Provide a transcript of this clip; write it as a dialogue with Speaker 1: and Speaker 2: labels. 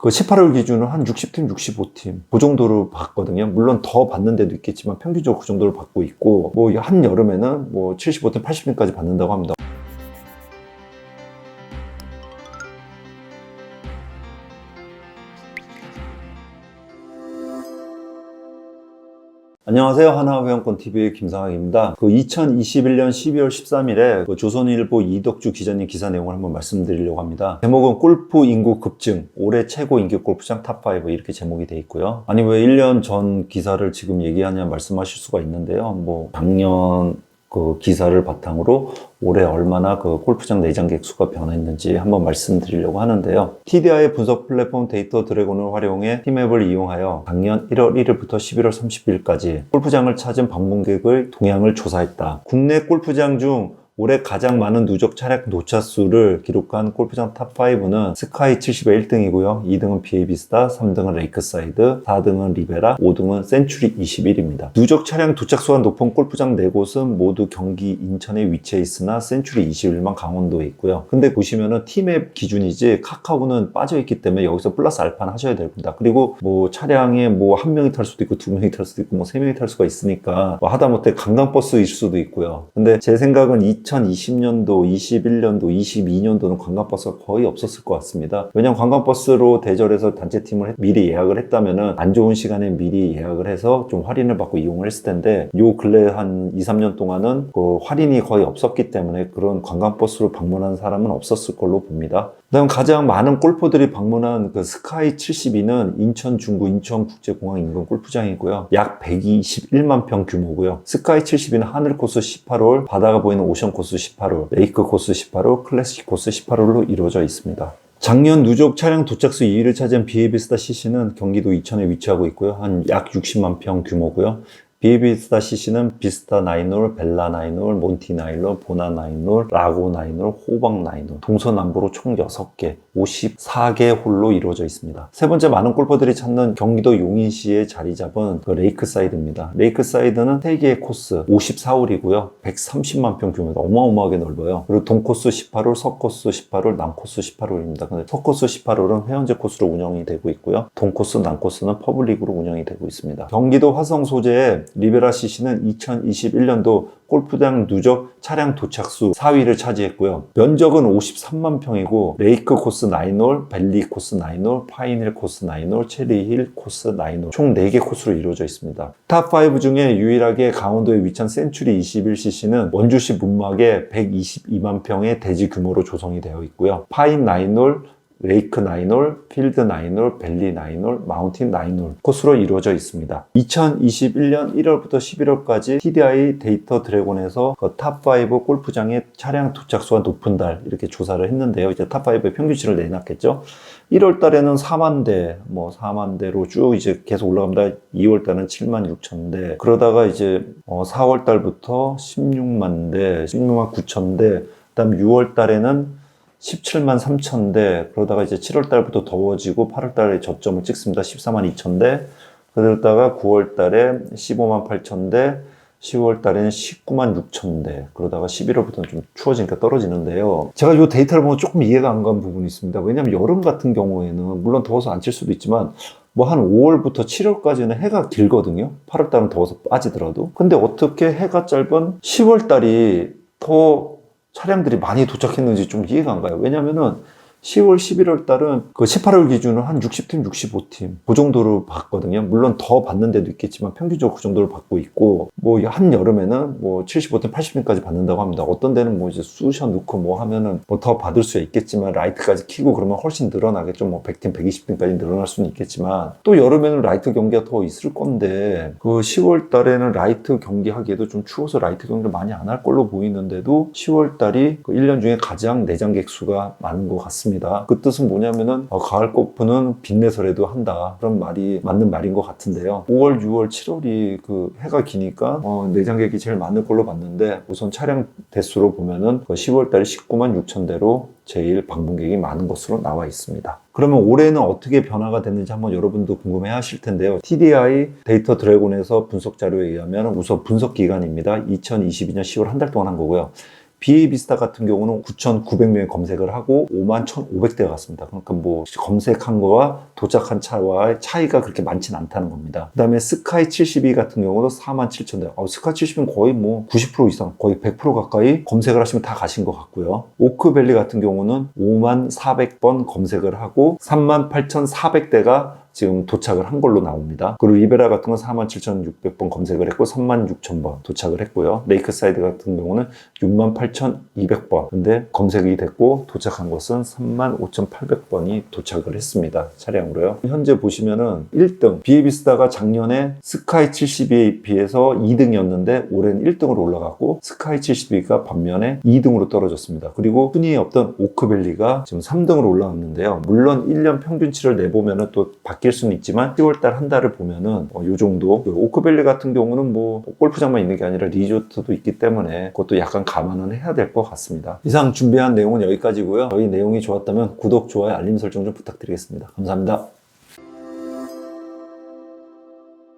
Speaker 1: 그 18월 기준으로 한 60팀, 65팀 그 정도로 봤거든요. 물론 더 받는 데도 있겠지만 평균적으로 그 정도를 받고 있고, 뭐 한여름에는 뭐 75팀, 80팀까지 받는다고 합니다. 안녕하세요. 하나회원권TV의 김상학입니다. 2021년 12월 13일에 조선일보 이덕주 기자님 기사 내용을 한번 말씀드리려고 합니다. 제목은 골프 인구 급증, 올해 최고 인기 골프장 탑5 이렇게 제목이 돼 있고요. 아니 왜 1년 전 기사를 지금 얘기하냐 말씀하실 수가 있는데요. 뭐 작년 그 기사를 바탕으로 올해 얼마나 그 골프장 내장객 수가 변했는지 한번 말씀드리려고 하는데요. TDI 분석 플랫폼 데이터 드래곤을 활용해 티맵을 이용하여 작년 1월 1일부터 11월 30일까지 골프장을 찾은 방문객의 동향을 조사했다. 국내 골프장 중 올해 가장 많은 누적 차량 도착 수를 기록한 골프장 탑5는 스카이 70의 1등이고요. 2등은 BA비스타, 3등은 레이크사이드, 4등은 리베라, 5등은 센츄리 21입니다. 누적 차량 도착 수가 높은 골프장 4곳은 모두 경기 인천에 위치해 있으나 센츄리 21만 강원도에 있고요. 근데 보시면은 티맵 기준이지 카카오는 빠져있기 때문에 여기서 플러스 알파는 하셔야 됩니다. 그리고 뭐 차량에 뭐 한 명이 탈 수도 있고 두 명이 탈 수도 있고 뭐 세 명이 탈 수가 있으니까 뭐 하다못해 관광버스일 수도 있고요. 근데 제 생각은 2020년도, 21년도, 22년도는 관광버스가 거의 없었을 것 같습니다. 왜냐면 관광버스로 대절해서 단체팀을 미리 예약을 했다면은 안 좋은 시간에 미리 예약을 해서 좀 할인을 받고 이용을 했을 텐데 요 근래 한 2, 3년 동안은 그 할인이 거의 없었기 때문에 그런 관광버스로 방문하는 사람은 없었을 걸로 봅니다. 그다음 가장 많은 골퍼들이 방문한 그 스카이 72는 인천 중구 인천국제공항 인근 골프장이고요. 약 121만 평 규모고요. 스카이 72는 하늘 코스 18홀, 바다가 보이는 오션 코스 18홀, 레이크 코스 18홀, 클래식 코스 18홀로 이루어져 있습니다. 작년 누적 차량 도착수 2위를 차지한 BA비스타 CC는 경기도 이천에 위치하고 있고요. 한 약 60만 평 규모고요. BA비스타 CC는 비스타 9홀, 벨라 9홀, 몬티 9홀, 보나 9홀, 라고 9홀, 호박 9홀, 동서남북으로 총 6개, 54개 홀로 이루어져 있습니다. 세 번째 많은 골퍼들이 찾는 경기도 용인시에 자리 잡은 그 레이크사이드입니다. 레이크사이드는 3개의 코스, 54홀이고요. 130만 평 규모입니다. 어마어마하게 넓어요. 그리고 동코스 18홀, 서코스 18홀, 남코스 18홀입니다. 근데 서코스 18홀은 회원제 코스로 운영이 되고 있고요. 동코스, 남코스는 퍼블릭으로 운영이 되고 있습니다. 경기도 화성 소재의 리베라 CC는 2021년도 골프장 누적 차량 도착수 4위를 차지했고요. 면적은 53만 평이고 레이크 코스 9홀, 벨리 코스 9홀, 파인힐 코스 9홀, 체리힐 코스 9홀 총 4개 코스로 이루어져 있습니다. 탑5 중에 유일하게 강원도에 위치한 센츄리 21cc는 원주시 문막에 122만 평의 대지 규모로 조성이 되어 있고요. 파인 9홀, 레이크 9홀, 필드 9홀, 벨리 9홀, 마운틴 9홀 코스로 이루어져 있습니다. 2021년 1월부터 11월까지 TDI 데이터 드래곤에서 그 탑5 골프장의 차량 도착수가 높은 달 이렇게 조사를 했는데요. 이제 탑5의 평균치를 내놨겠죠. 1월 달에는 4만 대, 뭐 4만 대로 쭉 이제 계속 올라갑니다. 2월 달은 7만 6천 대. 그러다가 이제 4월 달부터 16만 대, 16만 9천 대, 그다음 6월 달에는 17만 3천 대, 그러다가 이제 7월 달부터 더워지고 8월 달에 저점을 찍습니다. 14만 2천 대, 그러다가 9월 달에 15만 8천 대, 10월 달에는 19만 6천 대, 그러다가 11월부터는 좀 추워지니까 떨어지는데요. 제가 이 데이터를 보면 조금 이해가 안 가는 부분이 있습니다. 왜냐면 여름 같은 경우에는 물론 더워서 안 칠 수도 있지만 뭐 한 5월부터 7월까지는 해가 길거든요. 8월 달은 더워서 빠지더라도. 근데 어떻게 해가 짧은 10월 달이 더 차량들이 많이 도착했는지 좀 이해가 안 가요. 왜냐면은 10월, 11월 달은 그 18월 기준으로 한 60팀, 65팀 그 정도로 받거든요. 물론 더 받는 데도 있겠지만 평균적으로 그 정도를 받고 있고 뭐 한여름에는 뭐 75팀, 80팀까지 받는다고 합니다. 어떤 데는 뭐 이제 쑤셔 넣고 뭐 하면은 뭐 더 받을 수 있겠지만 라이트까지 키고 그러면 훨씬 늘어나겠죠. 뭐 100팀, 120팀까지 늘어날 수는 있겠지만 또 여름에는 라이트 경기가 더 있을 건데 그 10월 달에는 라이트 경기 하기에도 좀 추워서 라이트 경기를 많이 안 할 걸로 보이는데도 10월 달이 그 1년 중에 가장 내장객 수가 많은 것 같습니다. 그 뜻은 뭐냐면은 가을 골프는 빚내서라도 한다 그런 말이 맞는 말인 것 같은데요. 5월, 6월, 7월이 그 해가 기니까 내장객이 제일 많을 걸로 봤는데 우선 차량 대수로 보면은 10월 달에 19만 6천 대로 제일 방문객이 많은 것으로 나와 있습니다. 그러면 올해는 어떻게 변화가 됐는지 한번 여러분도 궁금해 하실 텐데요. TDI 데이터 드래곤에서 분석 자료에 의하면 우선 분석 기간입니다. 2022년 10월 한 달 동안 한 거고요. BA비스타 같은 경우는 9,900명이 검색을 하고 51,500대가 갔습니다. 그러니까 뭐 검색한 거와 도착한 차와의 차이가 그렇게 많지는 않다는 겁니다. 그 다음에 스카이 72 같은 경우도 47,000대. 스카이 70은 거의 뭐 90% 이상, 거의 100% 가까이 검색을 하시면 다 가신 것 같고요. 오크밸리 같은 경우는 54,400번 검색을 하고 38,400대가 지금 도착을 한 걸로 나옵니다. 그리고 리베라 같은 건 47,600번 검색을 했고 36,000번 도착을 했고요. 레이크사이드 같은 경우는 68,200번 근데 검색이 됐고 도착한 것은 35,800번이 도착을 했습니다. 차량으로요. 현재 보시면은 1등 비에비스타가 작년에 스카이 72에 비해서 2등이었는데 올해는 1등으로 올라갔고 스카이 72가 반면에 2등으로 떨어졌습니다. 그리고 순위에 없던 오크밸리가 지금 3등으로 올라왔는데요. 물론 1년 평균치를 내보면은 또 바뀔 수는 있지만 10월달 한 달을 보면은 요 정도. 오크밸리 같은 경우는 뭐 골프장만 있는 게 아니라 리조트도 있기 때문에 그것도 약간 감안은 해야 될 것 같습니다. 이상 준비한 내용은 여기까지고요. 저희 내용이 좋았다면 구독, 좋아요, 알림 설정 좀 부탁드리겠습니다. 감사합니다.